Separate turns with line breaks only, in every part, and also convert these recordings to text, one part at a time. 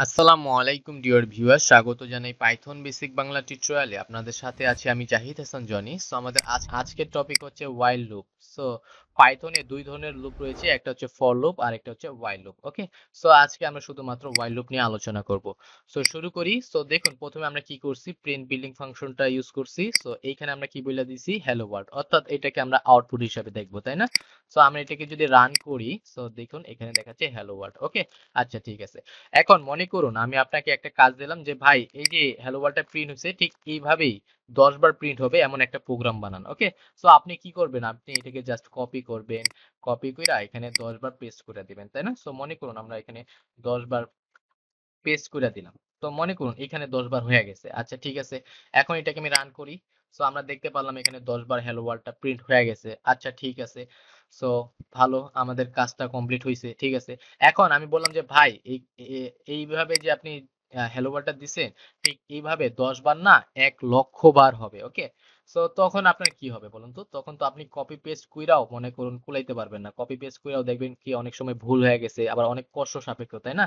আসসালামু আলাইকুম dear viewer, স্বাগত জানাই পাইথন বেসিক বাংলা টিউটোরিয়ালে। আপনাদের সাথে আছি আমি জাহিদ হাসান জনি। সো আমাদের আজকের টপিক হচ্ছে ওয়াইল লুপ। সো পাইথনে দুই ধরনের লুপ রয়েছে, একটা হচ্ছে ফর লুপ আর একটা হচ্ছে ওয়াইল লুপ। ওকে, সো আজকে আমরা শুধুমাত্র ওয়াইল লুপ নিয়ে আলোচনা করব। সো শুরু করি। সো দেখুন, প্রথমে আমরা কি করছি, প্রিন্ট বিল্ডিং ফাংশনটা ইউজ করছি। সো এইখানে আমরা কি বলে দিছি, হ্যালো ওয়ার্ল্ড, অর্থাৎ এটাকে আমরা আউটপুট হিসাবে দেখবো, তাই না? সো আমরা এটাকে যদি রান করি, সো দেখুন এখানে দেখাচ্ছে হ্যালো ওয়ার্ল্ড। ওকে, আচ্ছা ঠিক আছে। এখন মনে করুন আমি আপনাকে একটা কাজ দিলাম যে ভাই, এই যে হ্যালো ওয়ার্ল্ডটা প্রিন্ট হচ্ছে ঠিক এইভাবেই 10 বার প্রিন্ট হবে এমন একটা প্রোগ্রাম বানান। ওকে, সো আপনি কি করবেন, আপনি এটাকে জাস্ট কপি করবেন, কপি করে এখানে 10 বার পেস্ট করে দিবেন, তাই না? সো মনে করুন আমরা এখানে 10 বার পেস্ট করে দিলাম। তো মনে করুন এখানে 10 বার হয়ে গেছে। আচ্ছা ঠিক আছে, এখন এটাকে আমি রান করি। সো আমরা দেখতে পারলাম এখানে 10 বার হ্যালো ওয়ার্ল্ডটা প্রিন্ট হয়ে গেছে। আচ্ছা ঠিক আছে, সো ভালো, আমাদের কাজটা কমপ্লিট হয়েছে। ঠিক আছে, এখন আমি বললাম যে ভাই এইভাবে যে আপনি হ্যালো ওয়ার্ল্ডটা দিছেন, ঠিক এইভাবে 10 বার না, 1,00,000 বার হবে। ওকে, সো তখন আপনার কি হবে বলুন তো? তখন তো আপনি কপি পেস্ট কইরাও মনে করুন কুলাইতে পারবেন না। কপি পেস্ট কইরাও দেখবেন কি অনেক সময় ভুল হয়ে গেছে, আবার অনেক কষ্ট সাপেক্ষ, তাই না?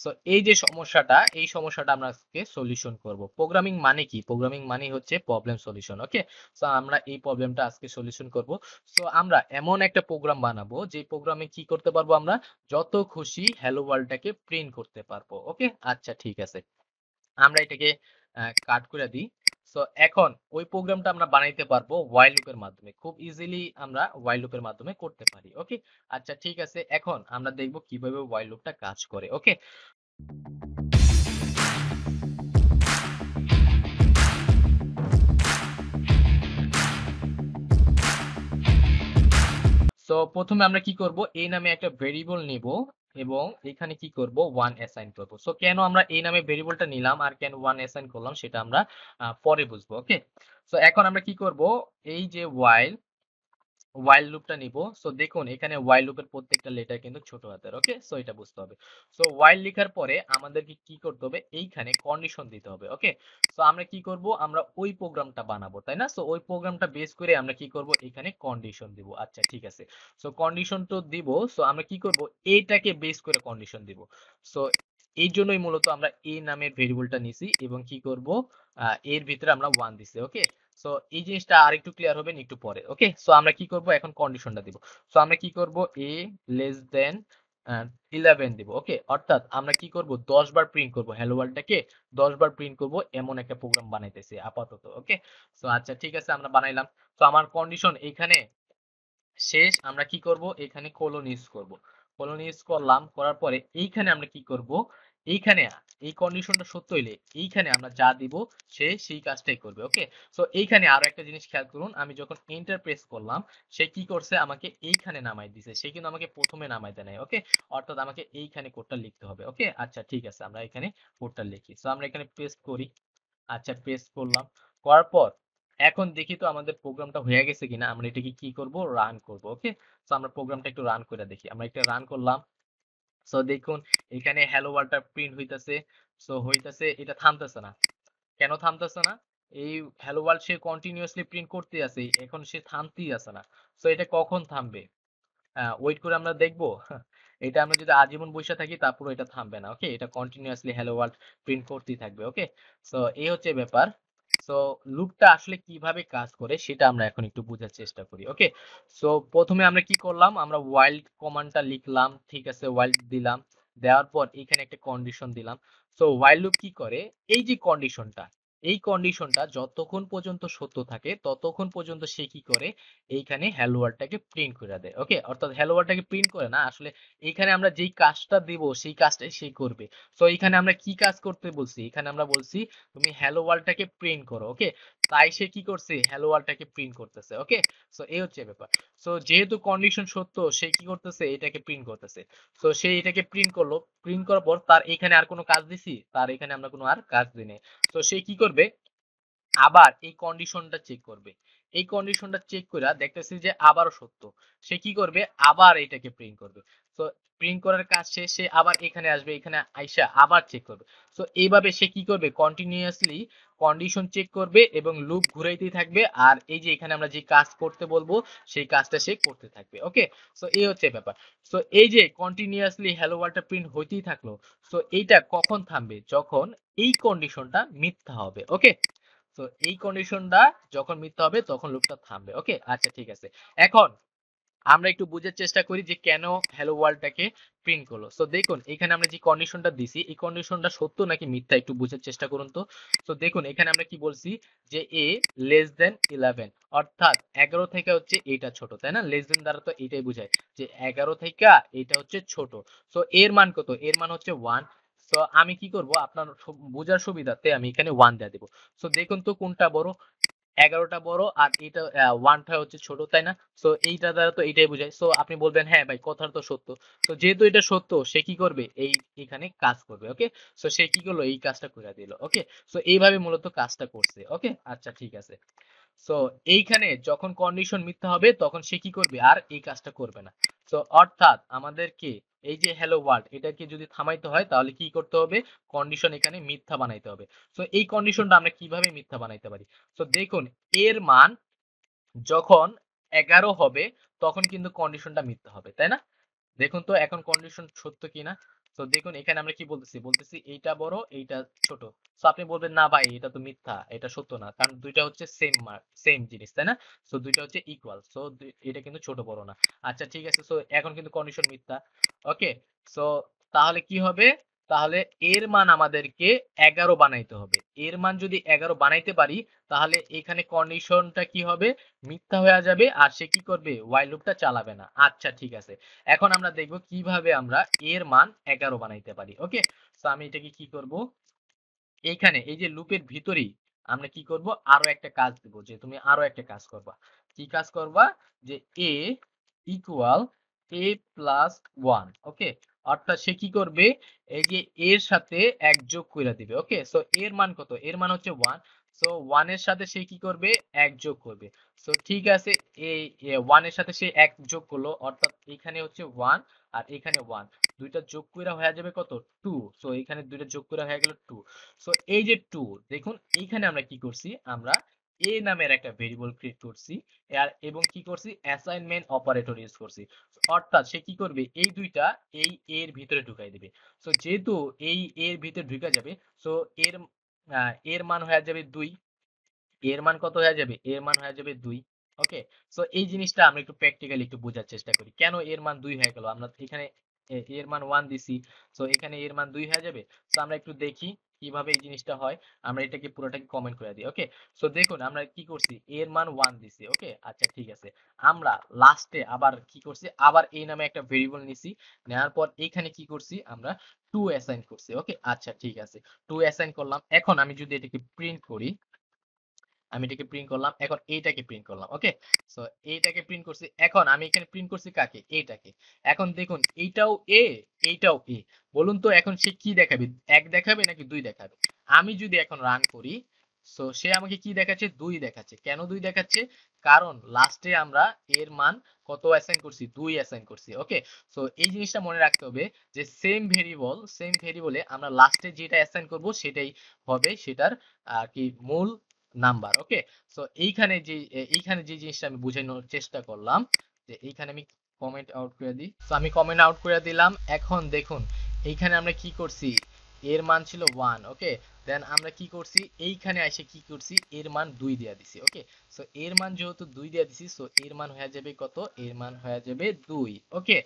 সো এই যে সমস্যাটা, এই সমস্যাটা আমরা আজকে সলিউশন করব। প্রোগ্রামিং মানে কি? প্রোগ্রামিং মানে হচ্ছে প্রবলেম সলিউশন। ওকে, সো আমরা এই প্রবলেমটা আজকে সলিউশন করব। সো আমরা এমন একটা প্রোগ্রাম বানাবো যে প্রোগ্রামে কি করতে পারবো, আমরা যত খুশি হ্যালো ওয়ার্ল্ডটাকে প্রিন্ট করতে পারবো। ওকে, আচ্ছা ঠিক আছে, আমরা এটাকে কাট করে দিই। সো এখন ওই প্রোগ্রামটা আমরা বানাইতে পারবো ওয়াইল লুপের মাধ্যমে, খুব ইজিলি আমরা ওয়াইল লুপের মাধ্যমে করতে পারি। ওকে, আচ্ছা ঠিক আছে, এখন আমরা দেখব কিভাবে ওয়াইল লুপটা কাজ করে। ওকে, সো প্রথমে আমরা কি করব, এই নামে একটা ভেরিয়েবল নিব এবং এখানে কি করব, ওয়ান অ্যাসাইন করব। সো কেন আমরা এই নামে ভেরিয়েবলটা নিলাম আর কেন ওয়ান অ্যাসাইন করলাম সেটা আমরা পরে বুঝবো। ওকে, সো এখন আমরা কি করব, এই যে ওয়াইল লুপটা নিব। সো দেখুন এখানে ওয়াইল লুপের প্রত্যেকটা লেটার কিন্তু ছোট হাতের। ওকে, সো এটা বুঝতে হবে। সো ওয়াইল লেখার পরে আমাদেরকে কি করতে হবে, এইখানে কন্ডিশন দিতে হবে। ওকে, সো আমরা কি করব, আমরা ওই প্রোগ্রামটা বানাবো, তাই না? সো ওই প্রোগ্রামটা বেস করে আমরা কি করব, এখানে কন্ডিশন দিব। আচ্ছা ঠিক আছে, সো কন্ডিশন তো দিব। সো আমরা কি করব, এইটাকে বেস করে কন্ডিশন দিব। সো এই জন্যই মূলত আমরা এই নামের ভেরিয়েবলটা নিছি এবং কি করব, এর ভিতরে আমরা ওয়ান দিছি। ওকে, সো এই জিনিসটা আরেকটু ক্লিয়ার হবে একটু পরে। ওকে, সো আমরা কি করব, এখন কন্ডিশনটা দিব। সো আমরা কি করব, a লেস দেন 11 দিব। ওকে, অর্থাৎ আমরা কি করব, 10 বার প্রিন্ট করব, হ্যালো ওয়ার্ল্ডটাকে 10 বার প্রিন্ট করব এমন একটা প্রোগ্রাম বানাইতেছি আপাতত। ওকে, সো আচ্ছা ঠিক আছে, আমরা বানাইলাম। তো আমার কন্ডিশন এইখানে শেষ। আমরা কি করব, এখানে কোলন ইউজ করব। কোলন ইউজ করলাম, করার পরে এইখানে আমরা কি করব, এইখানে এই কন্ডিশনটা সত্য হইলে এইখানে আমরা যা দিব সে সেই কাজটাই করবে। ওকে, সো এইখানে আরো একটা জিনিস খেয়াল করুন, আমি যখন এন্টার প্রেস করলাম সে কি করছে, আমাকে এইখানে নামাই দিছে, সে কিন্তু আমাকে প্রথমে নামাই দেয় নাই। ওকে, অর্থাৎ আমাকে এইখানে কোডটা লিখতে হবে। ওকে, আচ্ছা ঠিক আছে, আমরা এখানে কোডটা লিখি। সো আমরা এখানে পেস্ট করি। আচ্ছা পেস্ট করলাম, করার পর এখন দেখি তো আমাদের প্রোগ্রামটা হয়ে গেছে কিনা। আমরা এটাকে কি করব, রান করব। ওকে, সো আমরা প্রোগ্রামটা একটু রান করে দেখি। আমরা একটা রান করলাম। সো দেখুন এখানে হ্যালো ওয়ার্ল্ডটা প্রিন্ট হইতাছে। সো হইতাছে, এটা থামতেছে না। কেন থামতেছে না? এই হ্যালো ওয়ার্ল্ড সে কন্টিনিউয়াসলি প্রিন্ট করতে আছে, এখন সে থামতেই আছে না। সো এটা কখন থামবে, ওয়েট করে আমরা দেখবো। এটা আমরা যদি আজীবন বসে থাকি তারপর এটা থামবে না। ওকে, এটা কন্টিনিউয়াসলি হ্যালো ওয়ার্ল্ড প্রিন্ট করতেই থাকবে। ওকে, সো এই হচ্ছে ব্যাপার। সো লুপটা আসলে কিভাবে কাজ করে সেটা আমরা এখন একটু বোঝার চেষ্টা করি। ওকে, সো প্রথমে আমরা কি করলাম, আমরা ওয়াইল্ড কমান্ডটা লিখলাম। ঠিক আছে, ওয়াইল্ড দিলাম, দেওয়ার পর এখানে একটা কন্ডিশন দিলাম। সো ওয়াইল লুপ কি করে, এই যে কন্ডিশনটা, এই কন্ডিশনটা যতক্ষণ পর্যন্ত সত্য থাকে ততক্ষণ পর্যন্ত সে কি করে, এইখানে হ্যালো ওয়ার্ল্ডটাকে প্রিন্ট করে দেয়। ওকে, অর্থাৎ হ্যালো ওয়ার্ল্ডটাকে প্রিন্ট করে না, আসলে এইখানে আমরা যেই কাজটা দিব সেই কাজটাই সে করবে। সো এখানে আমরা কি কাজ করতে বলছি, এখানে আমরা বলছি তুমি হ্যালো ওয়ার্ল্ডটাকে প্রিন্ট করো। ওকে, তাই সে কি করছে, হ্যালো ওয়ার্ল্ডটাকে প্রিন্ট করতেছে। ওকে, সো এই হচ্ছে ব্যাপার। সো যেহেতু কন্ডিশন সত্য, সে কি করতেছে, এটাকে প্রিন্ট করতেছে। সো সে এটাকে প্রিন্ট করলো, প্রিন্ট করার পর তার এখানে আর কোনো কাজ দিছি, তার এখানে আমরা কোনো আর কাজ দিই নাই। সো সে কি করবে, আবার এই কন্ডিশনটা চেক করবে। এই কন্ডিশনটা চেক করে দেখতেছি যে আবারও সত্য, সে কি করবে, আবার এটাকে প্রিন্ট করবে। সো প্রিন্ট করার কাজ শেষে আবার এখানে আসবে, এখানে আইসা আবার চেক করবে। সো এইভাবে সে কি করবে, কন্টিনিউয়াসলি কন্ডিশন চেক করবে এবং লুপ ঘুরাইতেই থাকবে, আর এই যে এখানে আমরা যে কাজ করতে বলবো সেই কাজটা সে করতে থাকবে। ওকে, সো এই হচ্ছে ব্যাপার। সো এই যে কন্টিনিউয়াসলি হ্যালো ওয়ার্ল্ডটা প্রিন্ট হইতেই থাকলো, সো এইটা কখন থামবে, যখন এই কন্ডিশনটা মিথ্যা হবে। ওকে, তো এই কন্ডিশনটা যখন মিথ্যা হবে তখন লুপটা থামবে। ওকে, আচ্ছা ঠিক আছে। এখন আমরা একটু বুঝার চেষ্টা করি যে কেন হ্যালো ওয়ার্ল্ডটাকে প্রিন্ট করলো। সো দেখুন এখানে আমরা যে কন্ডিশনটা দিছি এই কন্ডিশনটা সত্য নাকি মিথ্যা একটু বুঝার চেষ্টা করুন তো। সো দেখুন এখানে আমরা কি বলছি যে এ লেস দেন 11, অর্থাৎ 11 থেকে হচ্ছে এটা ছোট, তাই না? লেস দেন দ্বারা তো এটাই বোঝায় যে 11 থেকে এটা হচ্ছে ছোট। সো এর মান কত, এর মান হচ্ছে 1। সো আমি কি করব, আপনার বোঝার সুবিধাতে আমি এখানে 1 দিয়ে দেব। সো দেখুন তো কোনটা বড়, 11টা বড় আর এটা 1টা হচ্ছে ছোট, তাই না? সো এইটা দ্বারা তো এইটাই বোঝায়। সো আপনি বলবেন হ্যাঁ ভাই কথাটা তো সত্য। সো যেহেতু এটা সত্য সে কি করবে, এই এখানে কাজ করবে। ওকে, সো সে কি করলো, এই কাজটা করে দিল। ওকে, সো এইভাবে মূলত কাজটা করছে। ওকে, আচ্ছা ঠিক আছে। সো এইখানে যখন কন্ডিশন মিথ্যা হবে তখন সে কি করবে, আর এই কাজটা করবে না। সো অর্থাৎ আমাদেরকে এই যে হ্যালো ওয়ার্ল্ড এটাকে যদি থামাইতে হয় তাহলে কি করতে হবে, কন্ডিশন এখানে মিথ্যা বানাইতে হবে। সো এই কন্ডিশনটা আমরা কিভাবে মিথ্যা বানাইতে পারি। সো দেখুন এর মান যখন 11 হবে তখন কিন্তু কন্ডিশনটা মিথ্যা হবে, তাই না? দেখুন তো এখন কন্ডিশন সত্য কিনা। তো দেখুন এখানে আমরা কি বলতেছি, বলতেছি এইটা বড় এইটা ছোট। তো আপনি বলবেন না ভাই এটা তো মিথ্যা, এটা সত্য না, কারণ দুইটা হচ্ছে সেম জিনিস, তাই না? সো দুইটা হচ্ছে ইকুয়াল, সো এটা কিন্তু ছোট বড় না। আচ্ছা ঠিক আছে, সো এখন কিন্তু কন্ডিশন মিথ্যা। ওকে, সো তাহলে কি হবে, তাহলে এর মান আমাদেরকে 11 বানাইতে হবে। এর মান যদি 11 বানাইতে পারি তাহলে এখানে কন্ডিশনটা কি হবে, মিথ্যা হয়ে যাবে, আর সে কি করবে, while লুপটা চালাবে না। আচ্ছা ঠিক আছে, এখন আমরা দেখব কিভাবে আমরা এর মান 11 বানাইতে পারি। ওকে, তো আমি এটাকে কি করব, এইখানে এই যে লুপের ভিতরেই আমরা কি করব, আরো একটা কাজ দেব, যে তুমি আরো একটা কাজ করবা। কি কাজ করবা, যে a ইকুয়াল a প্লাস 1। ওকে, অর্থাৎ সে কি করবে, এই যে এর সাথে এক যোগ করে দিবে। ওকে, সো এর মান কত, এর মান হচ্ছে 1। সো 1 এর সাথে সে কি করবে, এক যোগ করবে। সো ঠিক আছে, এই 1 এর সাথে সে এক যোগ করলো, অর্থাৎ এখানে হচ্ছে 1 আর এখানে 1, দুইটা যোগ কইরা হয়ে যাবে কত, 2। সো এখানে দুইটা যোগ কইরা হয়ে গেল 2। সো এই যে 2, দেখুন এইখানে আমরা কি করছি, আমরা a নামের একটা ভেরিয়েবল ক্রিয়েট করছি আর এবং কি করছি, অ্যাসাইনমেন্ট অপারেটর ইউজ করছি। অর্থাৎ সে কি করবে, এই দুইটা এই এর ভিতরে ঢুকাই দিবে। সো যেহেতু এই এর ভিতরে ঢুকা যাবে, সো এর এর মান হয়ে যাবে 2। এর মান কত হয়ে যাবে, এর মান হয়ে যাবে 2। ওকে, সো এই জিনিসটা আমরা একটু প্র্যাকটিক্যালি একটু বোঝার চেষ্টা করি, কেন এর মান 2 হয়ে গেল। আমরা এখানে এর মান 1 দিছি, সো এখানে এর মান 2 হয়ে যাবে। সো আমরা একটু দেখি কিভাবে এই জিনিসটা হয়। আমরা এটাকে পুরোটাকে কমেন্ট করে দিই। ওকে, সো দেখুন আমরা কি করছি, এর মান 1 দিছি। ওকে, আচ্ছা ঠিক আছে। আমরা লাস্টে আবার কি করছি, আবার এই নামে একটা ভেরিয়েবল নিছি, নেওয়ার পর এখানে কি করছি, আমরা 2 অ্যাসাইন করছি। ওকে, আচ্ছা ঠিক আছে, 2 অ্যাসাইন করলাম। এখন আমি যদি এটাকে প্রিন্ট করি, আমি এটাকে প্রিন্ট করলাম, এখন এইটাকে প্রিন্ট করলাম। ওকে, সো এইটাকে প্রিন্ট করছি, এখন আমি এখানে প্রিন্ট করছি কাকে, এইটাকে। এখন দেখুন এইটাও এ, এইটাও এ। বলুন তো এখন সে কি দেখাবে, এক দেখাবে নাকি 2 দেখাবে? আমি যদি এখন রান করি, সো সে আমাকে কি দেখাচ্ছে, 2 দেখাচ্ছে। কেন 2 দেখাচ্ছে, কারণ লাস্টে আমরা এর মান কত অ্যাসাইন করছি, 2 অ্যাসাইন করছি। ওকে, সো এই জিনিসটা মনে রাখতে হবে যে সেম ভেরিয়েবলে আমরা লাস্টে যেটা অ্যাসাইন করব সেটাই হবে সেটার আর কি মূল নাম্বার। ওকে, সো এইখানে যে জিনিসটা আমি বুঝানোর চেষ্টা করলাম, যে এইখানে আমি কমেন্ট আউট করে দিই। সো আমি কমেন্ট আউট করে দিলাম। এখন দেখুন এইখানে আমরা কি করছি, এর মান ছিল 1। ওকে, দেন আমরা কি করছি, এইখানে এসে কি করছি, এর মান 2 দিয়ে দিছি। ওকে, সো এর মান যেহেতু 2 দিয়ে দিছি, সো এর মান হয়ে যাবে কত, এর মান হয়ে যাবে 2। ওকে,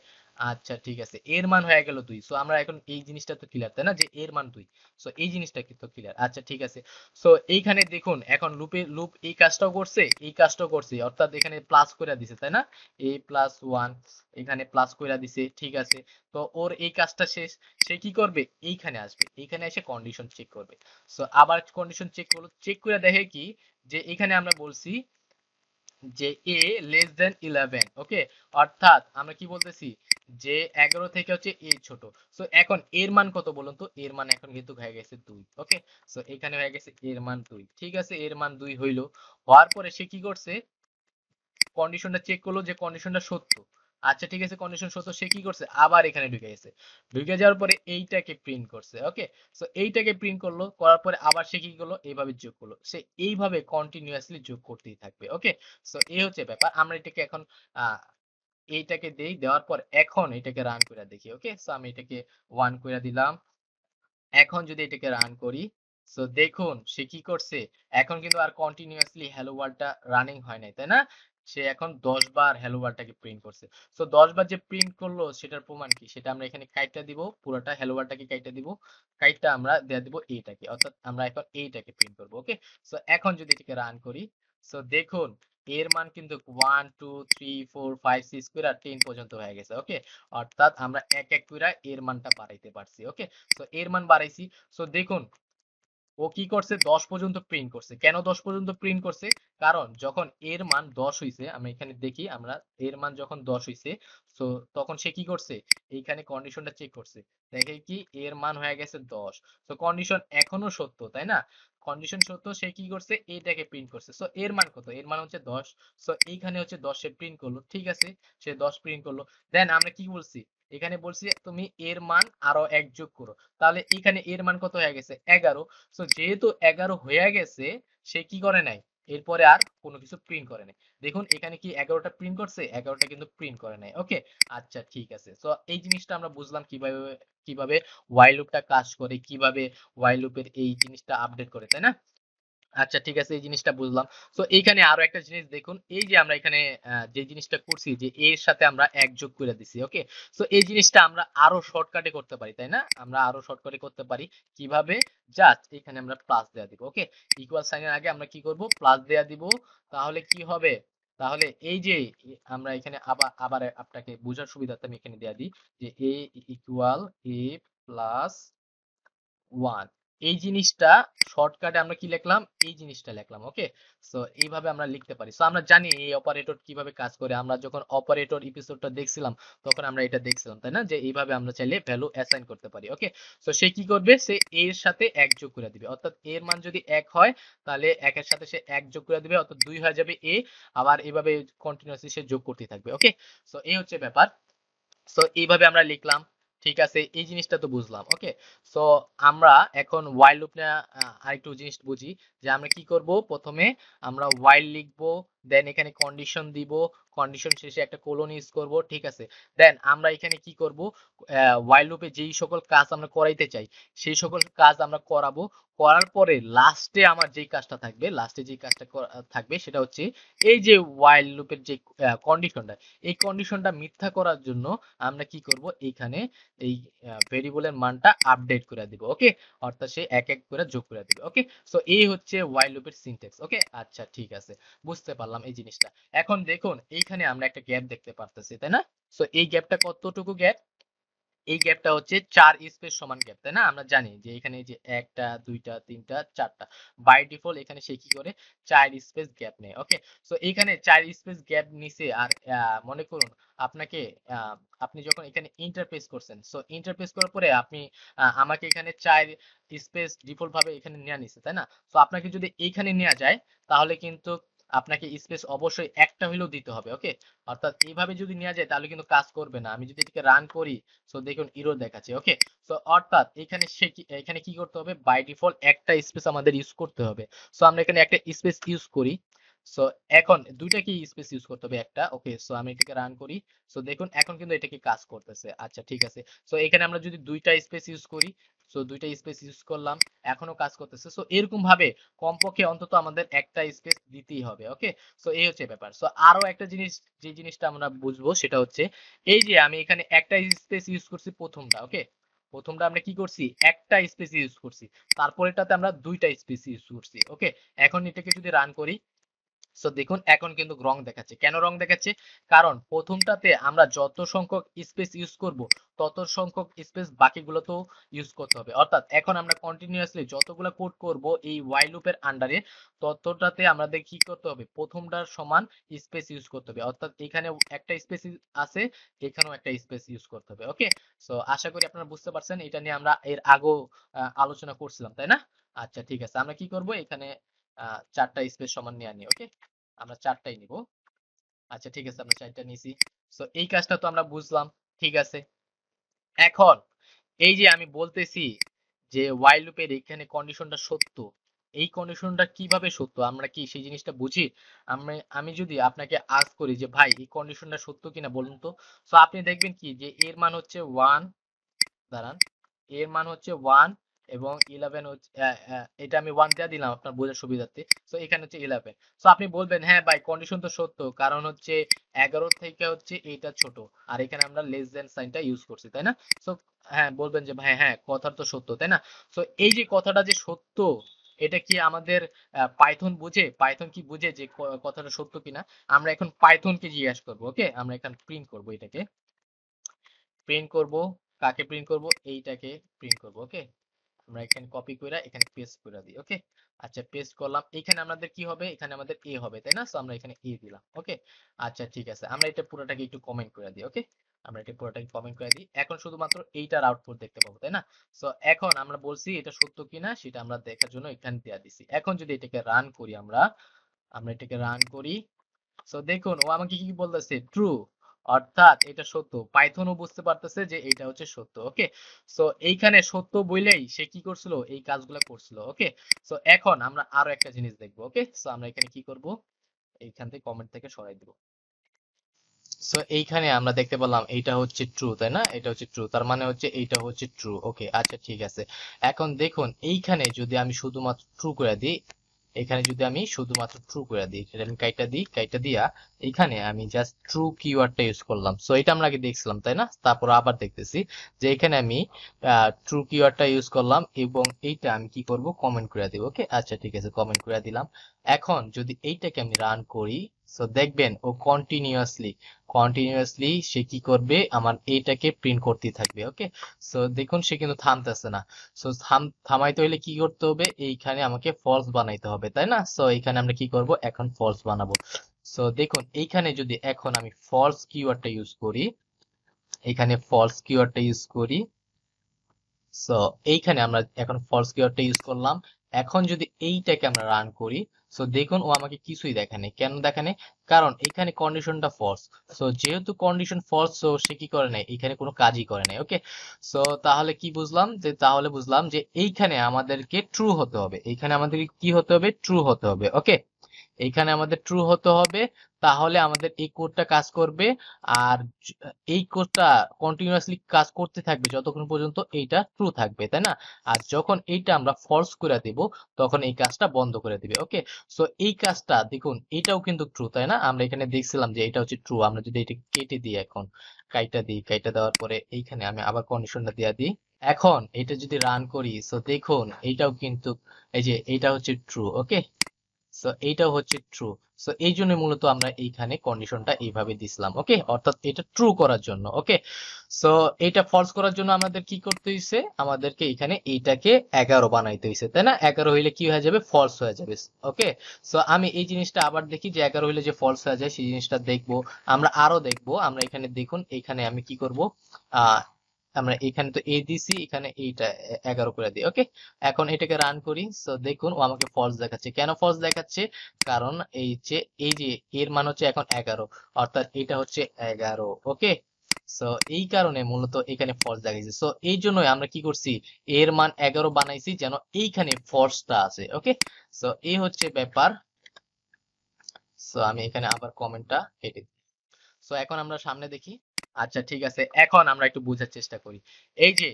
আচ্ছা ঠিক আছে, এর মান হয়ে গেল 2। সো আমরা এখন এই জিনিসটা তো ক্লিয়ার, তাই না, যে এর মান 2। সো এই জিনিসটা কিন্তু ক্লিয়ার। আচ্ছা ঠিক আছে, সো এইখানে দেখুন এখন লুপ এই কাজটাও করছে, এই কাজটাও করছে, অর্থাৎ এখানে প্লাস করে দিছে, তাই না? a প্লাস 1 এখানে প্লাস করে দিছে। ঠিক আছে, তো ওর এই কাজটা শেষ, সে কি করবে, এইখানে আসবে, এইখানে এসে কন্ডিশন চেক করবে। সো আবার কন্ডিশন চেক করলো, চেক করে দেখে কি, যে এখানে আমরা বলছি যে a লেস দেন 11। ওকে, অর্থাৎ আমরা কি বলতেছি, যে 11 থেকে হচ্ছে a ছোট। সো এখন এর মান কত বলুন তো, এর মান এখন কিন্তু হয়ে গেছে 2। ওকে, সো এখানে হয়ে গেছে এর মান 2। ঠিক আছে, এর মান 2 হইলো, হওয়ার পরে সে কি করছে, কন্ডিশনটা চেক করলো যে কন্ডিশনটা সত্য। আচ্ছা ঠিক আছে, কন্ডিশন সত্য, সে কি করছে আবার এখানে ঢুকে গেছে, ঢুকে যাওয়ার পরে এইটাকে প্রিন্ট করছে। ওকে, সো এইটাকে প্রিন্ট করলো, করার পরে আবার সে কি করলো, এইভাবে যোগ করলো, সে এইভাবে কন্টিনিউয়াসলি যোগ করতেই থাকবে। ওকে, সো এই হচ্ছে ব্যাপার। আমরা এটাকে এখন আহ এইটাকে দেই, দেওয়ার পর এখন এটাকে রান করে দেখি। ওকে, সো আমি এটাকে 1 করে দিলাম। এখন যদি এটাকে রান করি, সো দেখুন সে কি করছে, এখন কিন্তু আর কন্টিনিউয়াসলি হ্যালো ওয়ার্ল্ডটা রানিং হয় নাই, তাই না? সে এখন 10 বার হ্যালো ওয়ার্ল্ডটাকে প্রিন্ট করছে। সো 10 বার যে প্রিন্ট করলো সেটার প্রমাণ কি, সেটা আমরা এখানে কাইটটা দিব, পুরোটা হ্যালো ওয়ার্ল্ডটাকে কাইটটা দিব, কাইটটা আমরা দেয়া দিব এইটাকে, অর্থাৎ আমরা এখন এইটাকে প্রিন্ট করব। ওকে, সো এখন যদি এটাকে রান করি, সো দেখুন এর মান কিন্তু 1 2 3 4 5 6 করে 10 পর্যন্ত হয়ে গেছে। ওকে, অর্থাৎ আমরা এক এক করে এর মানটা বাড়াইতে পারছি। ওকে, সো এর মান বাড়াইছি। সো দেখুন ও কি করছে, 10 পর্যন্ত প্রিন্ট করছে। কেন 10 পর্যন্ত প্রিন্ট করছে? কারণ যখন এর মান 10 হইছে, আমরা এখানে দেখি, আমরা এর মান যখন 10 হইছে, সো তখন সে কি করছে, এইখানে কন্ডিশনটা চেক করছে, দেখে কি এর মান হয়ে গেছে 10। সো কন্ডিশন এখনো সত্য, তাই না? কন্ডিশন সত্য, সে কি করছে, এইটাকে প্রিন্ট করছে। সো এর মান কত, এর মান হচ্ছে 10। সো এইখানে হচ্ছে 10 সে প্রিন্ট করলো, ঠিক আছে, সে 10 প্রিন্ট করলো। দেন আমরা কি বলছি, এখানে বলছি তুমি এর মান আরো এক যোগ করো, তাহলে এখানে এর মান কত হয়ে গেছে, 11। সো যেহেতু 11 হয়ে গেছে, সে কি করে নাই, এরপরে আর কোনো কিছু প্রিন্ট করে নাই। দেখুন এখানে কি 11টা প্রিন্ট করছে, 11টা কিন্তু প্রিন্ট করে নাই। ওকে, আচ্ছা ঠিক আছে। সো এই জিনিসটা আমরা বুঝলাম কিভাবে কিভাবে while লুপটা কাজ করে, কিভাবে while লুপের এই জিনিসটা আপডেট করে, তাই না? আচ্ছা ঠিক আছে, এই জিনিসটা বুঝলাম। সো এইখানে আরো একটা জিনিস দেখুন, এই যে আমরা এখানে যে জিনিসটা করছি, যে এর সাথে আমরা এক যোগ করে দিছি। ওকে, সো এই জিনিসটা আমরা আরো শর্টকাটে করতে পারি, তাই না? আমরা আরো শর্টকাটে করতে পারি কিভাবে, জাস্ট এখানে আমরা প্লাস দেয়া দিব। ওকে, ইকুয়াল সাইনের আগে আমরা কি করব, প্লাস দেয়া দিব। তাহলে কি হবে, তাহলে এই যে আমরা এখানে আবার আবার আপনাকে বোঝার সুবিধার্থে আমি এখানে দেয়া দিই, যে এ ইকুয়াল এ প্লাস 1, এই জিনিসটা শর্টকাটে আমরা কি লিখলাম, এই জিনিসটা লিখলাম। ওকে, সো এইভাবে আমরা লিখতে পারি। সো আমরা জানি এই অপারেটর কিভাবে কাজ করে, আমরা যখন অপারেটর এপিসোডটা দেখছিলাম তখন আমরা এটা দেখছিলাম, তাই না, যে এইভাবে আমরা চাইলে ভ্যালু অ্যাসাইন করতে পারি। ওকে, সো সে কি করবে, সে এর সাথে এক যোগ করে দিবে, অর্থাৎ এর মান যদি 1 হয় তাহলে 1 এর সাথে সে এক যোগ করে দিবে, অর্থাৎ 2 হয়ে যাবে এ, আবার এইভাবে কন্টিনিউয়াসলি সে যোগ করতে থাকবে। ওকে, সো এই হচ্ছে ব্যাপার। সো এইভাবে আমরা লিখলাম, ঠিক আছে, এই জিনিসটা তো বুঝলাম। ওকে, সো আমরা এখন while লুপ নিয়ে আরেকটু জিনিস বুঝি, যে আমরা কি করব, প্রথমে আমরা while লিখব, দেন এখানে কন্ডিশন দিব, কন্ডিশন শেষে একটা কোলন ইউজ করব, ঠিক আছে। দেন আমরা এখানে কি করব, while লুপে যেই সকল কাজ আমরা করাইতে চাই সেই সকল কাজ আমরা করাবো, করার পরে লাস্টে আমার যেই কাজটা থাকবে, লাস্টে যেই কাজটা থাকবে সেটা হচ্ছে এই যে while লুপের যে কন্ডিশনটা, এই কন্ডিশনটা মিথ্যা করার জন্য আমরা কি করব, এইখানে এই ভেরিয়েবলের মানটা আপডেট করে দিব। ওকে, অর্থাৎ সে এক এক করে যোগ করে দিবে। ওকে, সো এই হচ্ছে while লুপের সিনট্যাক্স। ওকে, আচ্ছা ঠিক আছে, বুঝতে পারলাম এই জিনিসটা। এখন দেখুন এইখানে আমরা একটা গ্যাপ দেখতে পারতেছি, তাই না? সো এই গ্যাপটা কতটুকু গ্যাপ, এই গ্যাপটা হচ্ছে 4 স্পেস সমান গ্যাপ, তাই না? আমরা জানি যে এখানে যে একটা দুইটা তিনটা চারটা, বাই ডিফল্ট এখানে সে কি করে 4 স্পেস গ্যাপ নেয়। ওকে, সো এইখানে 4 স্পেস গ্যাপ নিছে, আর মনে করুন আপনাকে আহ, আপনি যখন এখানে ইন্টারফেস করছেন, সো ইন্টারফেস করার পরে আপনি আমাকে এখানে 4 স্পেস ডিফল্ট ভাবে এখানে নেওয়া নিছে, তাই না? সো আপনাকে যদি এইখানে নেওয়া যায় তাহলে কিন্তু আপনাকে স্পেস অবশ্যই একটা হলেও দিতে হবে। ওকে, অর্থাৎ এইভাবে যদি নেওয়া যায় তাহলে কিন্তু কাজ করবে না। আমি যদি এটাকে রান করি, সো দেখুন এরর দেখাচ্ছে। ওকে, সো অর্থাৎ এখানে সে কি, এখানে কি করতে হবে, বাই ডিফল্ট একটা স্পেস আমাদের ইউজ করতে হবে। সো আমরা এখানে একটা স্পেস ইউজ করি। সো এখন দুইটা কি স্পেস ইউজ করতে হবে একটা। ওকে, সো আমি এটাকে রান করি। সো দেখুন এখন কিন্তু এটা কি কাজ করতেছে। আচ্ছা ঠিক আছে, সো এখানে আমরা যদি দুইটা স্পেস ইউজ করি, সো দুইটা স্পেস ইউজ করলাম, এখনো কাজ করতেছে। সো এরকম ভাবে কমপক্ষে অন্তত আমাদের একটা স্পেস দিতেই হবে। ওকে, সো এই হচ্ছে ব্যাপার। সো আরো একটা জিনিস, যে জিনিসটা আমরা বুঝবো সেটা হচ্ছে এই যে আমি এখানে একটা স্পেস ইউজ করছি প্রথমটা। ওকে, প্রথমটা আমরা কি করছি, একটা স্পেস ইউজ করছি, তারপরেটাতে আমরা দুইটা স্পেস ইউজ করছি। ওকে, এখন এটাকে যদি রান করি, সো দেখুন এখন কিন্তু রং দেখাচ্ছে। কেন রং দেখাচ্ছে, কারণ প্রথমটাতে আমরা যত সংখ্যক স্পেস ইউজ করব তত সংখ্যক স্পেস বাকিগুলোতেও ইউজ করতে হবে। অর্থাৎ এখন আমরা কন্টিনিউয়াসলি যতগুলো কোড করব এই while লুপের আন্ডারে, ততটাতে আমাদের কি করতে হবে, প্রথমটার সমান স্পেস ইউজ করতে হবে। অর্থাৎ এখানে একটা স্পেস আছে, এখানেও একটা স্পেস ইউজ করতে হবে। ওকে, সো আশা করি আপনারা বুঝতে পারছেন, এটা নিয়ে আমরা এর আগেও আলোচনা করছিলাম, তাই না? আচ্ছা ঠিক আছে, আমরা কি করব, এখানে 4টা স্পেস সমান নিয়ে আনি। ওকে, আমরা 4টাই নিব। আচ্ছা ঠিক আছে, আমরা 4টা নিছি। সো এই কাজটা তো আমরা বুঝলাম, ঠিক আছে। এখন এই যে আমি বলতেছি যে while লুপের এখানে কন্ডিশনটা সত্য, এই কন্ডিশনটা কিভাবে সত্য আমরা কি সেই জিনিসটা বুঝি? আমি যদি আপনাকে আস্ক করি যে ভাই এই কন্ডিশনটা সত্য কিনা বলুন তো, সো আপনি দেখবেন কি যে এর মান হচ্ছে 1, দাঁড়ান, এর মান হচ্ছে 1 এবং 11 হচ্ছে এটা আমি 1 দিয়ে দিলাম আপনার বোঝার সুবিধার্থে। সো এখানে হচ্ছে 11। সো আপনি বলবেন হ্যাঁ ভাই কন্ডিশন তো সত্য, কারণ হচ্ছে 11 থেকে হচ্ছে এইটা ছোট, আর এখানে আমরা লেস দেন সাইনটা ইউজ করছি, তাই না? সো হ্যাঁ বলবেন যে ভাই হ্যাঁ কথা তো সত্য, তাই না? সো এই যে কথাটা যে সত্য, এটা কি আমাদের পাইথন বুঝে? পাইথন কি বুঝে যে কথাটা সত্য কিনা? আমরা এখন পাইথনকে জিজ্ঞাসা করবো। ওকে, আমরা এখানে প্রিন্ট করব, এটাকে প্রিন্ট করব। কাকে প্রিন্ট করব? এইটাকে প্রিন্ট করব। ওকে, আমরা এখানে কপি করে এখানে পেস্ট করে দিই। ওকে, আচ্ছা পেস্ট করলাম। এখানে আমাদের কি হবে? এখানে আমাদের এ হবে, তাই না? সো আমরা এখানে এ দিলাম। ওকে, আচ্ছা ঠিক আছে, আমরা এটা পুরোটাকে একটু কমেন্ট করে দিই। ওকে, আমরা এটা পুরোটাকে কমেন্ট করে দিই। এখন শুধুমাত্র এইটার আউটপুট দেখতে পাবো, তাই না? সো এখন আমরা বলছি এটা সত্য কিনা সেটা আমরা দেখার জন্য এখানে দেয়া দিছি। এখন যদি এটাকে রান করি, আমরা আমরা এটাকে রান করি। সো দেখুন ও আমাকে কি বলতেছে? ট্রু, অর্থাৎ এটা সত্য। পাইথনও বুঝতে পারতেছে যে এটা হচ্ছে সত্য। ওকে, সো এইখানে সত্য বইলেই সে কি করছিল? এই কাজগুলো করছিল। ওকে, সো এখন আমরা আরো একটা জিনিস দেখবো। ওকে, সো আমরা এখানে কি করব? এইখান থেকে কমেন্ট থেকে সরাই দিব। সো এইখানে আমরা দেখতে পেলাম এইটা হচ্ছে ট্রু, তাই না? এটা হচ্ছে ট্রু, তার মানে হচ্ছে এইটা হচ্ছে ট্রু। ওকে, আচ্ছা ঠিক আছে। এখন দেখুন এইখানে যদি আমি শুধুমাত্র ট্রু করে দিই, এখানে যদি আমি শুধুমাত্র ট্রু করে দিই, এটা আমি কাইটা দিই, কাইটা দিয়া এখানে আমি জাস্ট ট্রু কিওয়ার্ডটা ইউজ করলাম। সো এটা আমরা আগে দেখছিলাম, তাই না? তারপর আবার দেখতেছি যে এখানে আমি ট্রু কিওয়ার্ডটা ইউজ করলাম এবং এইটা আমি কি করব? কমেন্ট করে দিব। ওকে, আচ্ছা ঠিক আছে, কমেন্ট করে দিলাম। এখন যদি এইটাকে আমি রান করি, সো দেখবেন ও কন্টিনিউয়াসলি সে কি করবে? আমার এইটাকে প্রিন্ট করতে থাকবে। ওকে, সো দেখুন সে কিন্তু থামতেছে না। সো থামাইতে হলে কি করতে হবে? এইখানে আমাকে ফলস বানাইতে হবে, তাই না? সো এইখানে আমরা কি করব? এখন ফলস বানাবো। সো দেখুন এইখানে যদি এখন আমি ফলস কিওয়ার্ডটা ইউজ করি, এখানে ফলস কিওয়ার্ডটা ইউজ করি, সো এইখানে আমরা এখন ফলস কিওয়ার্ডটা ইউজ করলাম। এখন যদি এইটাকে আমরা রান করি, সো দেখুন ও আমাকে কিছুই দেখানে। কেন দেখানে? কারণ এখানে কন্ডিশনটা ফলস। সো যেহেতু কন্ডিশন ফলস, সো সে কি করে নাই? এখানে কোনো কাজই করে নাই। ওকে, সো তাহলে কি বুঝলাম? যে তাহলে বুঝলাম যে এইখানে আমাদেরকে ট্রু হতে হবে। এইখানে আমাদেরকে কি হতে হবে? ট্রু হতে হবে। ওকে, এইখানে আমাদের ট্রু হতে হবে, তাহলে আমাদের এই কোডটা কাজ করবে। আর এই কোডটা কন্টিনিউয়াসলি কাজ করতে থাকবে যতক্ষণ পর্যন্ত এইটা ট্রু থাকবে, তাই না? আর যখন এইটা আমরা ফলস করে দেব, তখন এই কাজটা বন্ধ করে দিবে। ওকে, সো এই কাজটা দেখুন এটাও কিন্তু ট্রু, তাই না? আমরা এখানে দেখছিলাম যে এটা হচ্ছে ট্রু। আমরা যদি এটা কেটে দিই, এখন কাইটা দিই, কাইটা দেওয়ার পরে এইখানে আমি আবার কন্ডিশনটা দিয়ে দিই। এখন এটা যদি রান করি, সো দেখুন এইটাও কিন্তু এই যে এইটা হচ্ছে ট্রু। ওকে, সো এইটাও হচ্ছে ট্রু। সো এই জন্য মূলত আমরা এইখানে কন্ডিশনটা এইভাবে দিছিলাম। ওকে, অর্থাৎ এটা ট্রু করার জন্য। ওকে, সো এটা ফলস করার জন্য আমাদের কি করতে হইছে? আমাদেরকে এখানে এইটাকে 11 বানাইতে হইছে, তাই না? 11 হইলে কি হয়ে যাবে? ফলস হয়ে যাবে। ওকে, সো আমি এই জিনিসটা আবার দেখি যে 11 হইলে যে ফলস হয়ে যায় সেই জিনিসটা দেখবো। আমরা আরো দেখবো। আমরা এখানে দেখুন, এখানে আমি কি করব? আহ আমরা এখানে তো এ দিছি, এখানে এইটা 11 করে দিই। ওকে, এখন এটাকে রান করি। সো দেখুন ও আমাকে ফলস দেখাচ্ছে। কেন ফলস দেখাচ্ছে? কারণ এই যে এর মান হচ্ছে এখন 11, অর্থাৎ এটা হচ্ছে 11। ওকে, সো এই কারণে মূলত এখানে ফলস দেখাইছে। সো এই জন্যই আমরা কি করছি? এর মান 11 বানাইছি যেন এইখানে ফলসটা আছে। ওকে, সো এই হচ্ছে ব্যাপার। সো আমি এখানে আবার কমেন্টটা কেটে দিই। সো এখন আমরা সামনে দেখি। আচ্ছা ঠিক আছে, এখন আমরা একটু বোঝার চেষ্টা করি। এই যে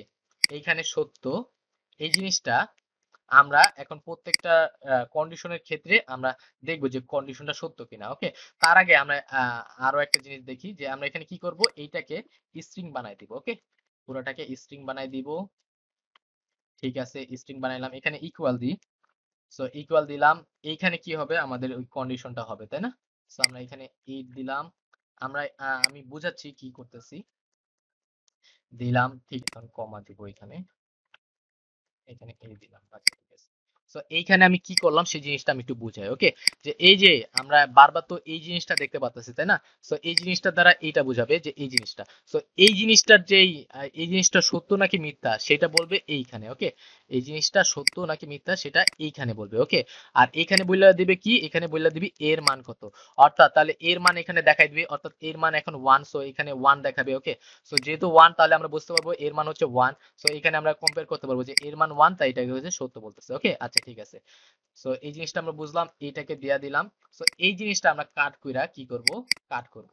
এইখানে সত্য, এই জিনিসটা আমরা এখন প্রত্যেকটা কন্ডিশনের ক্ষেত্রে আমরা দেখবো যে কন্ডিশনটা সত্য কিনা। ওকে, তার আগে আমরা আরো একটা জিনিস দেখি যে আমরা এখানে কি করব? এইটাকে স্ট্রিং বানাই দিব। ওকে, পুরোটাকে স্ট্রিং বানাই দিব। ঠিক আছে, স্ট্রিং বানাইলাম, এখানে ইকুয়াল দিই। সো ইকুয়াল দিলাম, এইখানে কি হবে? আমাদের ওই কন্ডিশনটা হবে, তাই না? সো আমরা এখানে 8 দিলাম। আমরা আমি বুঝাচ্ছি কি করতেছি। দিলাম, ঠিক এখন কমা দিব এখানে, এখানে এই দিলাম। আচ্ছা ঠিক আছে। সো এইখানে আমি কি করলাম সেই জিনিসটা আমি একটু বুঝাই। ওকে, যে এই যে আমরা বারবার তো এই জিনিসটা দেখতে পাচ্ছি, তাই না? সো এই জিনিসটার দ্বারা এইটা বোঝাবে যে এই জিনিসটা, সো এই জিনিসটার যেই এই জিনিসটা সত্য নাকি মিথ্যা সেটা বলবে এইখানে। ওকে, এই জিনিসটা সত্য নাকি মিথ্যা সেটা এইখানে বলবে। ওকে, আর এখানে বইলা দিবে কি, এখানে বইলা দিবি এর মান কত, অর্থাৎ তাহলে এর মান এখানে দেখাই দিবি, অর্থাৎ এর মান এখন 1, সো এখানে 1 দেখাবে। ওকে, সো যেহেতু 1 তাহলে আমরা বুঝতে পারবো এর মান হচ্ছে 1, সো এখানে আমরা কম্পেয়ার করতে পারবো যে এর মান 1 তাই এটাকে হচ্ছে সত্য বলতেছে। ওকে, আচ্ছা ঠিক আছে, সো এই জিনিসটা আমরা বুঝলাম, এটাকে দিয়া দিলাম। সো এই জিনিসটা আমরা কাট কইরা কি করব, কাট করব,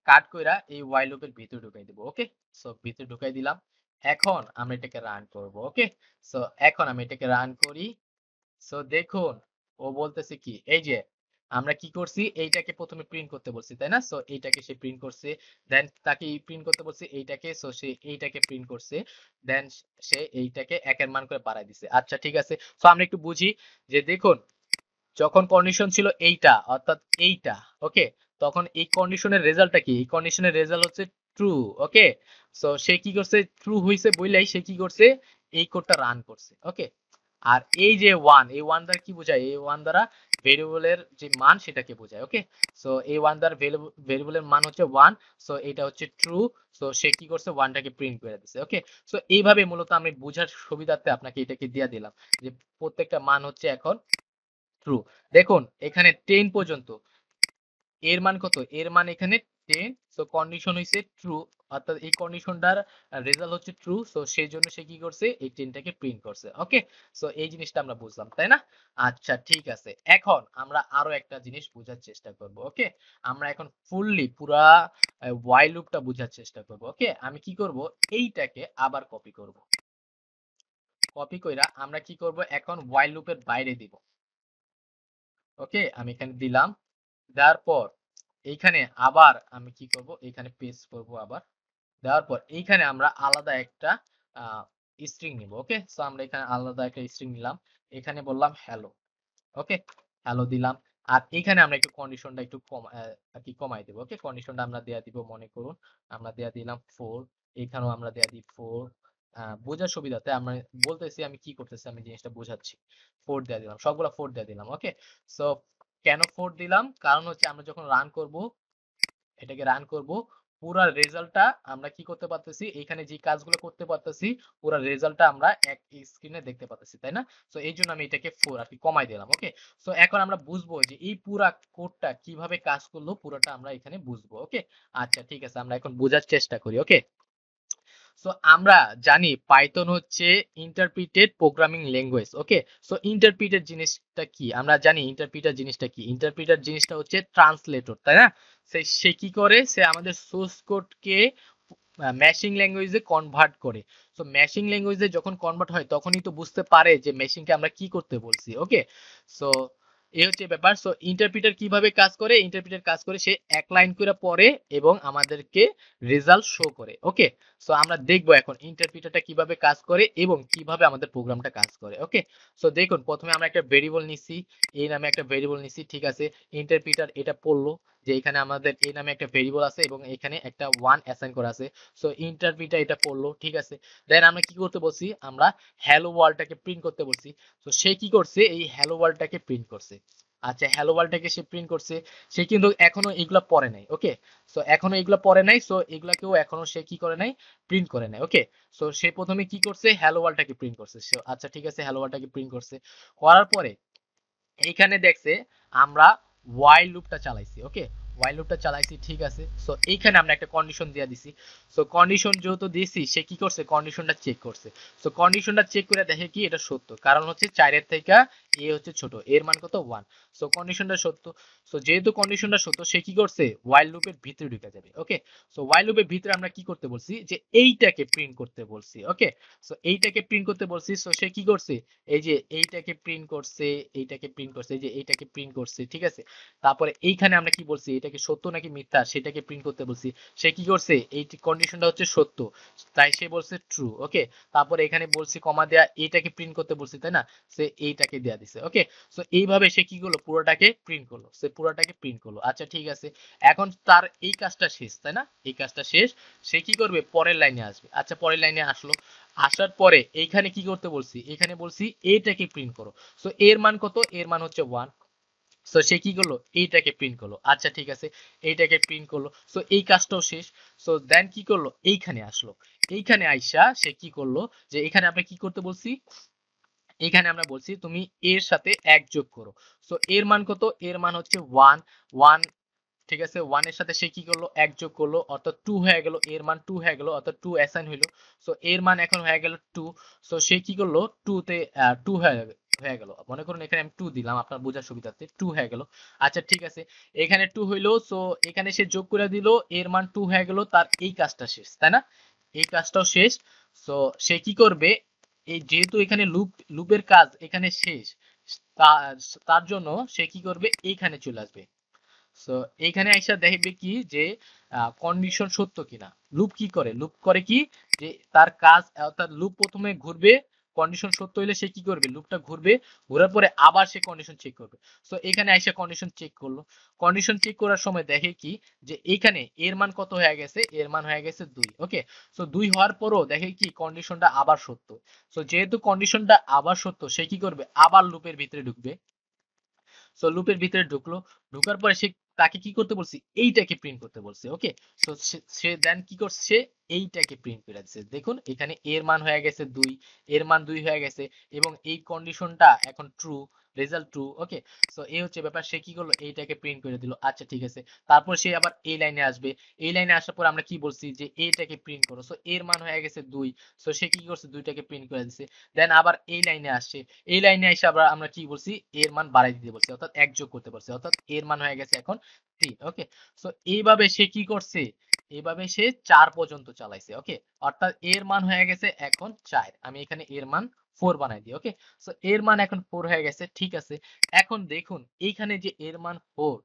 কাট কইরা এই while লুপের ভিতরে ঢুকাই দেব। ওকে, সো ভিতরে ঢুকাই দিলাম। এখন আমরা এটাকে রান করব। ওকে, সো এখন আমি এটাকে রান করি। সো দেখুন ও বলতেছে কি, এই যে আমরা কি করছি, এইটাকে প্রথমে প্রিন্ট করতে বলছি তাই না, সো এইটাকে সে প্রিন্ট করছে, দেন তাকে প্রিন্ট করতে বলছি এইটাকে, সো সে এইটাকে প্রিন্ট করছে, দেন সে এইটাকে একের মান করে বাড়াই দিছে। আচ্ছা ঠিক আছে, সো আমরা একটু বুঝি যে দেখুন যখন কন্ডিশন ছিল এইটা অর্থাৎ এইটা, ওকে, তখন এই কন্ডিশনের রেজাল্টটা কি, এই কন্ডিশনের রেজাল্ট হচ্ছে ট্রু। ওকে, সো সে কি করছে, ট্রু হইছে বইলাই সে কি করছে, এই কোডটা রান করছে। ওকে, আর এই যে 1, এই 1 দ্বারা কি বোঝায়, এই 1 দ্বারা ভেরিয়েবলের যে মান সেটাকে বোঝায়। ওকে, সো এই 1 দ্বারা ভেরিয়েবলের মান হচ্ছে 1, সো এটা হচ্ছে ট্রু, সো সে কি করছে 1টাকে প্রিন্ট করে দিছে। ওকে, সো এইভাবে মূলত আমি বোঝার সুবিধার্থে আপনাকে এটাকে দিয়ে দিলাম যে প্রত্যেকটা মান হচ্ছে এখন ট্রু। দেখুন এখানে 10 পর্যন্ত, এর মান কত, এর মান এখানে 10, সো কন্ডিশন হইছে ট্রু, অর্থাৎ এই কন্ডিশনটার রেজাল্ট হচ্ছে ট্রু, সো সেই জন্য সে কি করছে এই 10টাকে প্রিন্ট করছে। ওকে, সো এই জিনিসটা আমরা বুঝলাম তাই না। আচ্ছা ঠিক আছে, এখন আমরা আরো একটা জিনিস বোঝার চেষ্টা করব। ওকে, আমরা এখন ফুললি পুরা while লুপটা বোঝার চেষ্টা করব। ওকে, আমি কি করব, এইটাকে আবার কপি করব, কপি কইরা আমরা কি করব এখন while লুপের বাইরে দিব। ওকে, আমি এখানে দিলাম, দেওয়ার পর এইখানে আবার আমি কি করব, এখানে পেস্ট করব আবার, দেওয়ার পর এইখানে আমরা আলাদা একটা স্ট্রিং নিব। ওকে, সো আমরা এখানে আলাদা একটা স্ট্রিং নিলাম, এখানে বললাম হ্যালো। ওকে, হ্যালো দিলাম, আর এখানে আমরা একটু কন্ডিশনটা একটু কম আর কি কমাই দেব। ওকে, কন্ডিশনটা আমরা দেয়া দিব, মনে করুন আমরা দেয়া দিলাম 4, এখানেও আমরা দেয়া দিই 4, বোঝার সুবিধাতে আমরা বলতেছি আমি কি করতেছি, আমি জিনিসটা বোঝাচ্ছি। 4 দেয়া দিলাম, সবগুলা 4 দেয়া দিলাম। ওকে, সো কেন 4 দিলাম, কারণ হচ্ছে আমরা যখন রান করব, এটাকে রান করব, পুরা রেজাল্টটা আমরা কি করতে পারতেছি, এখানে যে কাজগুলো করতে পারতেছি পুরা রেজাল্টটা আমরা এক স্ক্রিনে দেখতে পারতেছি তাই না। সো এই জন্য আমি এটাকে 4 আর কি কমাই দিলাম। ওকে, সো এখন আমরা বুঝবো যে এই পুরা কোডটা কিভাবে কাজ করলো, পুরোটা আমরা এখানে বুঝবো। ওকে, আচ্ছা ঠিক আছে, আমরা এখন বোঝার চেষ্টা করি। ওকে, সো আমরা জানি পাইথন হচ্ছে ইন্টারপ্রিটেড প্রোগ্রামিং ল্যাঙ্গুয়েজ। ওকে, সো ইন্টারপ্রিটেড জিনিসটা কি, আমরা জানি ইন্টারপ্রিটার জিনিসটা কি, ইন্টারপ্রিটার জিনিসটা হচ্ছে ট্রান্সলেটর তাই না। সে কি করে, সে আমাদের সোর্স কোডকে মেশিন ল্যাঙ্গুয়েজে কনভার্ট করে। সো মেশিন ল্যাঙ্গুয়েজে যখন কনভার্ট হয় তখনই তো বুঝতে পারে যে মেশিনকে আমরা কি করতে বলছি। ওকে, সো এই হচ্ছে ব্যাপার। সো ইন্টারপ্রিটার কিভাবে কাজ করে, ইন্টারপ্রিটার কাজ করে সে এক লাইন করে পড়ে এবং আমাদেরকে রেজাল্ট শো করে। ওকে, সো আমরা দেখবো এখন ইন্টারপ্রিটারটা কিভাবে কাজ করে এবং কিভাবে আমাদের প্রোগ্রামটা কাজ করে। ওকে, সো দেখুন প্রথমে আমরা একটা ভেরিয়েবল নিছি, এই নামে একটা ভেরিয়েবল নিছি, ঠিক আছে, ইন্টারপ্রিটার এটা পড়লো যে এখানে আমাদের এই নামে একটা ভেরিয়েবল আছে এবং এখানে একটা 1 অ্যাসাইন করা আছে, সো ইন্টারপ্রিটার এটা পড়লো, ঠিক আছে। দেন আমরা কি করতে বলছি, আমরা হ্যালো ওয়ার্ল্ডটাকে প্রিন্ট করতে বলছি, তো সে কি করছে এই হ্যালো ওয়ার্ল্ডটাকে প্রিন্ট করছে। আচ্ছা, হ্যালো ওয়ার্ল্ডটাকে সে প্রিন্ট করছে, সে কিন্তু এখনো এগুলা পড়ে নাই। ওকে, সো এখনো এগুলা পড়ে নাই, সো এগুলাকেও এখনো সে কি করে নাই, প্রিন্ট করে নাই। ওকে, সো সে প্রথমে কি করছে, হ্যালো ওয়ার্ল্ডটাকে প্রিন্ট করছে। আচ্ছা ঠিক আছে, হ্যালো ওয়ার্ল্ডটাকে প্রিন্ট করছে, করার পরে এইখানে দেখছে আমরা while লুপটা চালাইছি। ওকে, while লুপটা চালাইছি, ঠিক আছে, সো এইখানে আমরা একটা কন্ডিশন দিয়ে দিছি। সো কন্ডিশন যেহেতু দিয়েছি, সে কি করছে কন্ডিশনটা চেক করছে। সো কন্ডিশনটা চেক করে দেখে কি এটা সত্য, কারণ হচ্ছে 4 এর থেকে এ হচ্ছে ছোট, এর মান কত 1, সো কন্ডিশনটা সত্য। সো যেহেতু কন্ডিশনটা সত্য, সে কি করছে while লুপের ভিতরে ঢুকে যাবে। ওকে, সো while লুপের ভিতরে আমরা কি করতে বলছি, যে এইটাকে প্রিন্ট করতে বলছি। ওকে, সো এইটাকে প্রিন্ট করতে বলছি, সো সে কি করছে, এই যে এইটাকে প্রিন্ট করছে, এইটাকে প্রিন্ট করছে, এই যে এইটাকে প্রিন্ট করছে, ঠিক আছে। তারপরে এইখানে আমরা কি বলছি, এটাকে সত্য নাকি মিথ্যা সেটাকে প্রিন্ট করতে বলছি, সে কি করছে এই কন্ডিশনটা হচ্ছে সত্য, তাই সে বলছে ট্রু। ওকে, তারপরে এখানে বলছি কমা দেয়া, এইটাকে প্রিন্ট করতে বলছি তাই না, সে এইটাকে দেয়া দিছে। ওকে, সো এইভাবে সে কি করলো, পুরোটাকে প্রিন্ট করলো, সে পুরোটাকে প্রিন্ট করলো। আচ্ছা ঠিক আছে, এখন তার এই কাজটা শেষ তাই না, এই কাজটা শেষ, সে কি করবে পরের লাইনে আসবে। আচ্ছা, পরের লাইনে আসলো, আসার পরে এইখানে কি করতে বলছি, এখানে বলছি এটাকে প্রিন্ট করো, সো এর মান কত, এর মান হচ্ছে 1, সো সে কি করলো, এইটাকে প্রিন্ট করলো। আচ্ছা ঠিক আছে, এইটাকে প্রিন্ট করলো। সো এই কাজটাও শেষ। সো দেন কি করলো, এইখানে আসলো। এইখানে আইসা সে কি করলো, যে এখানে আমরা কি করতে বলছি, এখানে আমরা বলছি তুমি এর সাথে এক যোগ করো। সো এর মান কত, এর মান হচ্ছে ওয়ান। ওয়ান, ঠিক আছে, ওয়ান এর সাথে সে কি করলো, এক যোগ করলো, অর্থাৎ টু হয়ে গেল, এর মান টু হয়ে গেল, অর্থাৎ টু অ্যাসাইন হইলো। সো এর মান এখন হয়ে গেল টু। সো সে কি করলো, টু তে টু হয়ে গেল, মনে করুন এখানে আমি টু দিলাম আপনার বোঝার সুবিধার্থে, টু হয়ে গেল। আচ্ছা ঠিক আছে, এখানে টু হইলো। সো এখানে সে যোগ করে দিল, এর মান টু হয়ে গেল, তার এই কাজটা শেষ, তাই না? এই কাজটাও শেষ। সো সে কি করবে, এই যেহেতু এখানে লুপের কাজ এখানে শেষ, তার জন্য সে কি করবে, এইখানে চলে আসবে। সো এইখানে আইসা দেখবে কি যে কন্ডিশন সত্য কিনা। লুপ কি করে, লুপ করে কি, যে তার কাজ, অর্থাৎ লুপ প্রথমে ঘুরবে, কন্ডিশন সত্য হইলে সে কি করবে, লুপটা ঘুরবে, ঘোরার পরে আবার সে কন্ডিশন চেক করবে। সো এখানে আইসা কন্ডিশন চেক করলো। কন্ডিশন চেক করার সময় দেখে কি, যে এইখানে এর মান কত হয়ে গেছে, এর মান হয়ে গেছে 2। ওকে, সো 2 হওয়ার পরও দেখে কি কন্ডিশনটা আবার সত্য। সো যেহেতু কন্ডিশনটা আবার সত্য, সে কি করবে, আবার লুপের ভিতরে ঢুকবে। সো লুপের ভিতরে ঢুকলো, ঢুকার পরে সে, তাকে কি করতে বলছি, এইটাকে প্রিন্ট করতে বলছে। ওকে, সো সে দেন কি করছে, এইটাকে প্রিন্ট করে দিচ্ছে। দেখুন এখানে এর মান হয়ে গেছে 2, এর মান 2 হয়ে গেছে, এবং এই কন্ডিশনটা এখন ট্রু, রেজাল্ট ট্রু। ওকে, সো এই হচ্ছে ব্যাপার, সে কি করলো, এইটাকে প্রিন্ট করে দিল। আচ্ছা ঠিক আছে, তারপর সে আবার এই লাইনে আসবে। এই লাইনে আসার পর আমরা কি বলছি, যে এইটাকে প্রিন্ট করো। সো এর মান হয়ে গেছে 2, সো সে কি করছে, 2টাকে প্রিন্ট করে দিচ্ছে। দেন আবার এই লাইনে আসছে। এই লাইনে এসে আবার আমরা কি বলছি, এর মান বাড়াই দিতে বলছি, অর্থাৎ এক যোগ করতে বলছি, অর্থাৎ এর মান হয়ে গেছে এখন 3। ওকে, সো এইভাবে সে কি করছে, এইভাবে সে 4 পর্যন্ত চালাইছে। ওকে, অর্থাৎ এর মান হয়ে গেছে এখন 4। আমি এখানে এর মান 4 বানাই দিই। ওকে, সো এর মান এখন 4 হয়ে গেছে। ঠিক আছে, এখন দেখুন এইখানে যে এর মান 4,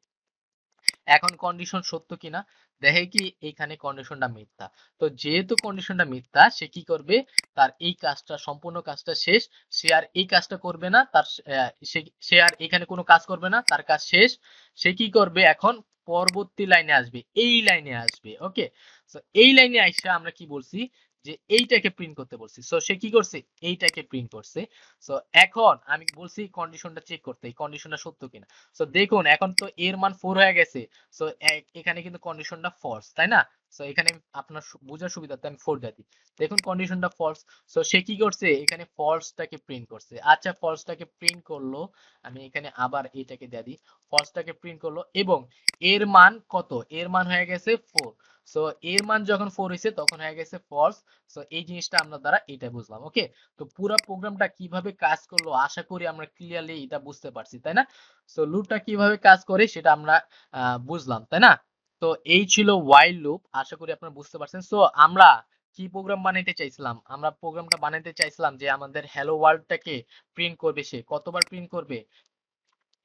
এখন কন্ডিশন সত্য কিনা দেখে কি, এইখানে কন্ডিশনটা মিথ্যা। তো যেহেতু কন্ডিশনটা মিথ্যা, সে কি করবে, তার এই কাজটা, সম্পূর্ণ কাজটা শেষ। সে আর এই কাজটা করবে না, তার সে আর এখানে কোনো কাজ করবে না, তার কাজ শেষ। সে কি করবে, এখন পরবর্তী লাইনে আসবে, এই লাইনে আসবে। ওকে, তো এই লাইনে আইসা আমরা কি বলছি, যে এইটাকে প্রিন্ট করতে বলছি। সো সে কি করছে, এইটাকে প্রিন্ট করছে। সো এখন আমি বলছি কন্ডিশনটা চেক করতে, এই কন্ডিশনটা সত্য কিনা। সো দেখুন এখন তো এর মান 4 হয়ে গেছে। সো এখানে কিন্তু কন্ডিশনটা ফলস, তাই না? সো এখানে আপনার বোঝার সুবিধার্থে আমি 4 দিয়ে দিই। দেখুন কন্ডিশনটা ফলস। সো সে কি করছে, এখানে ফলসটাকে প্রিন্ট করছে। আচ্ছা ফলসটাকে প্রিন্ট করলো, আমি এখানে আবার এটাকে দিয়ে দিই। ফলসটাকে প্রিন্ট করলো, এবং এর মান কত, এর মান হয়ে গেছে 4। সো এর মান যখন 4 হয়েছে তখন হয়ে গেছে ফলস। সো এই জিনিসটা আমরা দ্বারা এটা বুঝলাম। ওকে, তো পুরো প্রোগ্রামটা কিভাবে কাজ করলো আশা করি আমরা ক্লিয়ারলি এটা বুঝতে পারছি, তাই না? সো লুপটা কিভাবে কাজ করে সেটা আমরা বুঝলাম, তাই না? তো এই ছিল while লুপ, আশা করি আপনারা বুঝতে পারছেন। সো আমরা কি প্রোগ্রাম বানাইতে চাইছিলাম, আমরা প্রোগ্রামটা বানাইতে চাইছিলাম যে আমাদের হ্যালো ওয়ার্ল্ডটাকে প্রিন্ট করবে, সে কতবার প্রিন্ট করবে,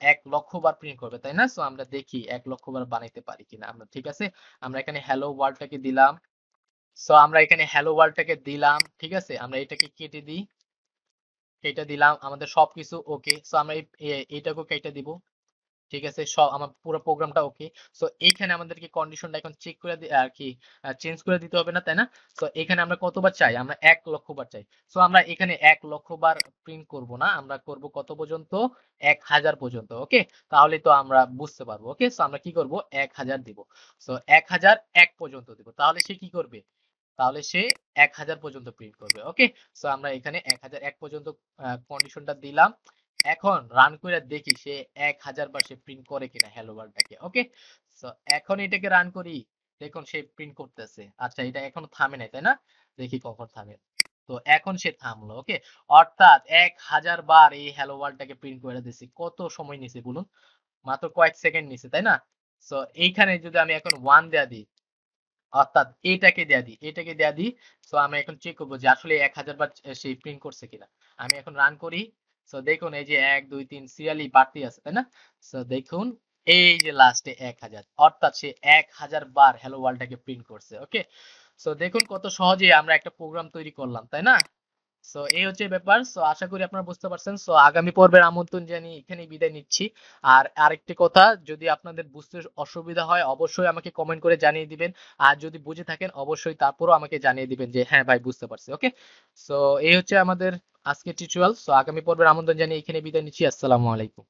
1,00,000 বার প্রিন্ট করবে, তাই না? সো আমরা দেখি 1,00,000 বার বানাইতে পারি কিনা আমরা। ঠিক আছে, আমরা এখানে হ্যালো ওয়ার্ল্ডটাকে দিলাম। সো আমরা এখানে হ্যালো ওয়ার্ল্ডটাকে দিলাম। ঠিক আছে, আমরা এটাকে কেটে দিই, কেটে দিলাম, আমাদের সবকিছু ওকে। সো আমরা এইটাকেও কেটে দিব। ঠিক আছে, সব আমার পুরো প্রোগ্রামটা ওকে। সো এইখানে আমাদেরকে কন্ডিশনটা এখন চেক করে আর কি চেঞ্জ করে দিতে হবে না, তাই না? সো এখানে আমরা কতবার চাই, আমরা 1,00,000 বার চাই। সো আমরা এখানে 1,00,000 বার প্রিন্ট করব না, আমরা করব কত পর্যন্ত, 1,000 পর্যন্ত। ওকে, তাহলে তো আমরা বুঝতে পারবো। ওকে, সো আমরা কি করব, 1,000 দিব। সো 1,000 এক পর্যন্ত দিব, তাহলে সে কি করবে, তাহলে সে 1,000 পর্যন্ত প্রিন্ট করবে। ওকে, সো আমরা এখানে 1,000 এক পর্যন্ত কন্ডিশনটা দিলাম। এখন রান করে দেখি সে 1,000 বার সে প্রিন্ট করে কিনা হ্যালো ওয়ার্ল্ডটাকে। ওকে, সো এখন এটাকে রান করি, দেখুন সে প্রিন্ট করতেছে। আচ্ছা এটা এখনো থামে নাই, তাই না? দেখি কখন থামে। তো এখন সে থামলো। ওকে, অর্থাৎ 1,000 বার এই হ্যালো ওয়ার্ল্ডটাকে প্রিন্ট করে দিছি। কত সময় নিছে বলুন, মাত্র কয়েক সেকেন্ড নিছে, তাই না? সো এইখানে যদি আমি এখন 1 দেয়া দিই, অর্থাৎ এটাকে দেয়া দিই, এটাকে দেয়া দিই। সো আমি এখন চেক করবো যে আসলে 1,000 বার সে প্রিন্ট করছে কিনা। আমি এখন রান করি। সো দেখুন এই যে 1 2 3 সিরিয়ালি বাড়তেই আছে, তাই না? সো দেখুন এই যে লাস্টে 1,000, অর্থাৎ সে 1,000 বার হ্যালো ওয়ার্ল্ডটাকে প্রিন্ট করছে। ওকে, সো দেখুন কত সহজে আমরা একটা প্রোগ্রাম তৈরি করলাম, তাই না? সো এই হচ্ছে ব্যাপার। সো আশা করি আপনারা বুঝতে পারছেন। সো আগামী পর্বের আমন্ত্রণ জানিয়ে এখানেই বিদায় নিচ্ছি। আর আরেকটি কথা, যদি আপনাদের বুঝতে অসুবিধা হয় অবশ্যই আমাকে কমেন্ট করে জানিয়ে দিবেন। আর যদি বুঝে থাকেন অবশ্যই তারপরও আমাকে জানিয়ে দিবেন যে হ্যাঁ ভাই বুঝতে পারছি। ওকে, সো এই হচ্ছে আমাদের আজকের টিউটোরিয়াল। সো আগামী পর্বের আমন্ত্রণ জানিয়ে এখানে বিদায় নিচ্ছি। আসসালামু আলাইকুম।